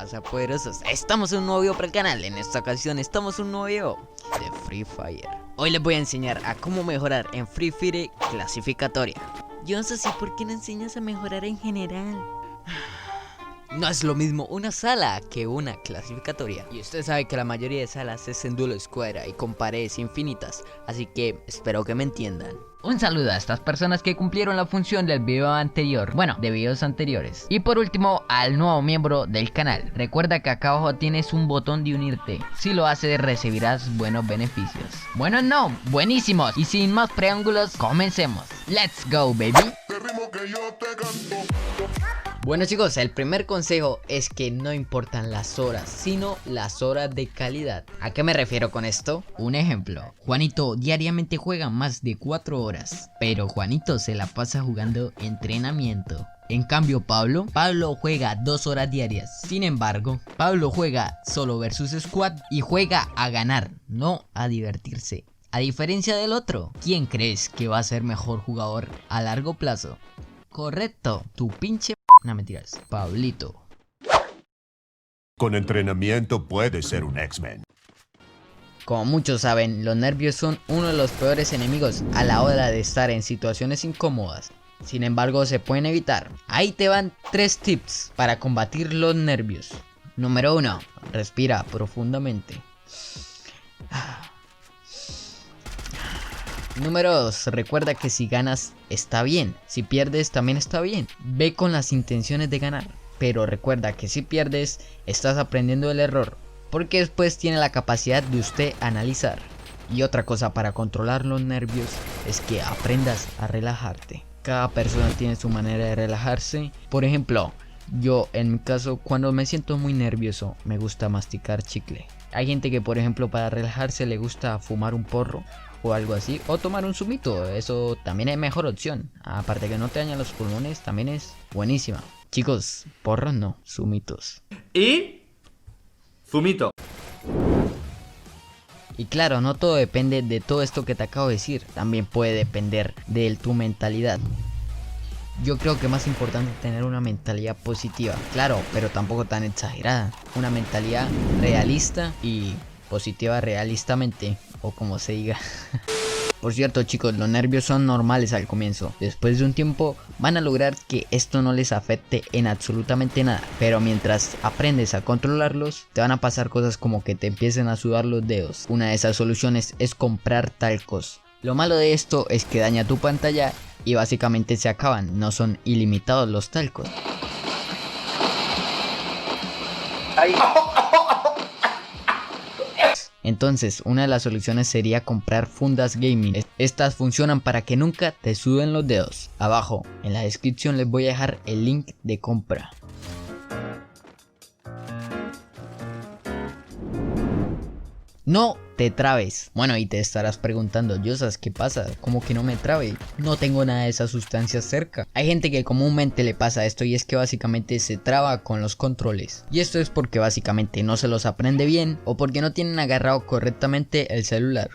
pasa, poderosos? Estamos en un nuevo video para el canal. En esta ocasión estamos en un nuevo video de Free Fire. Hoy les voy a enseñar a cómo mejorar en Free Fire clasificatoria. Yo no sé si por qué no enseñas a mejorar en general. No es lo mismo una sala que una clasificatoria. Y usted sabe que la mayoría de salas es en duelo escuadra y con paredes infinitas. Así que espero que me entiendan. Un saludo a estas personas que cumplieron la función del video anterior. Bueno, de videos anteriores. Y por último, al nuevo miembro del canal. Recuerda que acá abajo tienes un botón de unirte. Si lo haces recibirás buenos beneficios. Buenos no, buenísimos. Y sin más preámbulos, comencemos. Let's go, baby. Bueno chicos, el primer consejo es que no importan las horas, sino las horas de calidad. ¿A qué me refiero con esto? Un ejemplo, Juanito diariamente juega más de 4 horas, pero Juanito se la pasa jugando entrenamiento. En cambio Pablo juega 2 horas diarias. Sin embargo, Pablo juega solo versus squad y juega a ganar, no a divertirse. A diferencia del otro, ¿quién crees que va a ser mejor jugador a largo plazo? Correcto, tu pinche... No mentiras, Pablito. Con entrenamiento puedes ser un X-Men. Como muchos saben, los nervios son uno de los peores enemigos a la hora de estar en situaciones incómodas. Sin embargo, se pueden evitar. Ahí te van 3 tips para combatir los nervios. Número 1. Respira profundamente. Número 2. Recuerda que si ganas está bien, si pierdes también está bien. Ve con las intenciones de ganar, pero recuerda que si pierdes estás aprendiendo del error, porque después tiene la capacidad de usted analizar. Y otra cosa para controlar los nervios es que aprendas a relajarte. Cada persona tiene su manera de relajarse. Por ejemplo, yo en mi caso cuando me siento muy nervioso me gusta masticar chicle. Hay gente que por ejemplo para relajarse le gusta fumar un porro o algo así, o tomar un zumito. Eso también es mejor opción. Aparte que no te dañan los pulmones, también es buenísima. Chicos, porros no, zumitos. Y zumito. Y claro, no todo depende de todo esto que te acabo de decir. También puede depender de tu mentalidad. Yo creo que es más importante tener una mentalidad positiva. Claro, pero tampoco tan exagerada. Una mentalidad realista y positiva realistamente, o como se diga. Por cierto chicos, los nervios son normales al comienzo. Después de un tiempo van a lograr que esto no les afecte en absolutamente nada. Pero mientras aprendes a controlarlos, te van a pasar cosas como que te empiecen a sudar los dedos. Una de esas soluciones es comprar talcos. Lo malo de esto es que daña tu pantalla y básicamente se acaban. No son ilimitados los talcos. Ahí. Entonces, una de las soluciones sería comprar fundas gaming. Estas funcionan para que nunca te suden los dedos. Abajo, en la descripción les voy a dejar el link de compra. No te trabes. Bueno, y te estarás preguntando, Yosas, ¿qué pasa? ¿Cómo que no me trabe? No tengo nada de esas sustancias cerca. Hay gente que comúnmente le pasa esto y es que básicamente se traba con los controles. Y esto es porque básicamente no se los aprende bien o porque no tienen agarrado correctamente el celular.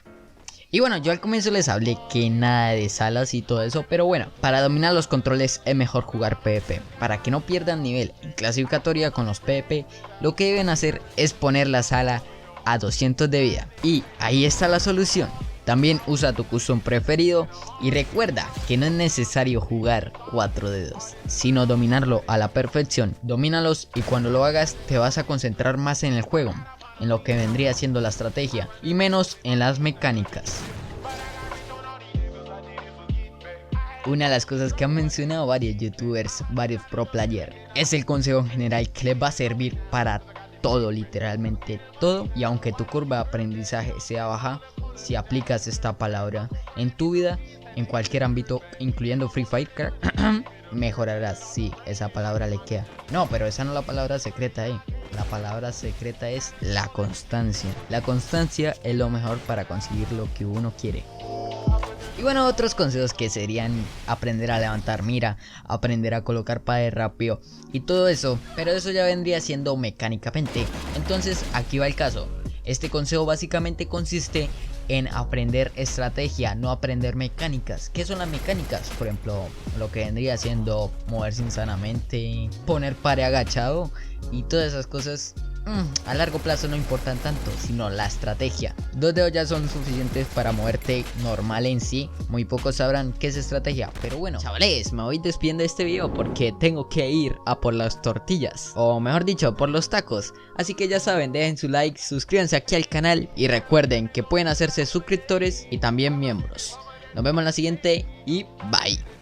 Y bueno, yo al comienzo les hablé que nada de salas y todo eso, pero bueno, para dominar los controles es mejor jugar PvP. Para que no pierdan nivel en clasificatoria con los PvP, lo que deben hacer es poner la sala a 200 de vida. Y ahí está la solución. También usa tu custom preferido y recuerda que no es necesario jugar 4 dedos, sino dominarlo a la perfección. Domínalos y cuando lo hagas te vas a concentrar más en el juego, en lo que vendría siendo la estrategia y menos en las mecánicas. Una de las cosas que han mencionado varios youtubers, varios pro player, es el consejo general que les va a servir para todo, literalmente todo. Y aunque tu curva de aprendizaje sea baja, si aplicas esta palabra en tu vida, en cualquier ámbito, incluyendo Free Fire, mejorarás. Sí, esa palabra le queda. No, pero esa no es la palabra secreta, La palabra secreta es la constancia. La constancia es lo mejor para conseguir lo que uno quiere. Y bueno, otros consejos que serían aprender a levantar mira, aprender a colocar pared rápido y todo eso, pero eso ya vendría siendo mecánicamente. Entonces aquí va el caso. Este consejo básicamente consiste en aprender estrategia, no aprender mecánicas. ¿Qué son las mecánicas? Por ejemplo, lo que vendría siendo moverse insanamente, poner pare agachado y todas esas cosas. A largo plazo no importan tanto, sino la estrategia. 2 dedos ya son suficientes para moverte normal en sí. Muy pocos sabrán qué es estrategia. Pero bueno, chavales, me voy despidiendo de este video porque tengo que ir a por las tortillas, o mejor dicho, por los tacos. Así que ya saben, dejen su like, suscríbanse aquí al canal y recuerden que pueden hacerse suscriptores y también miembros. Nos vemos en la siguiente y bye.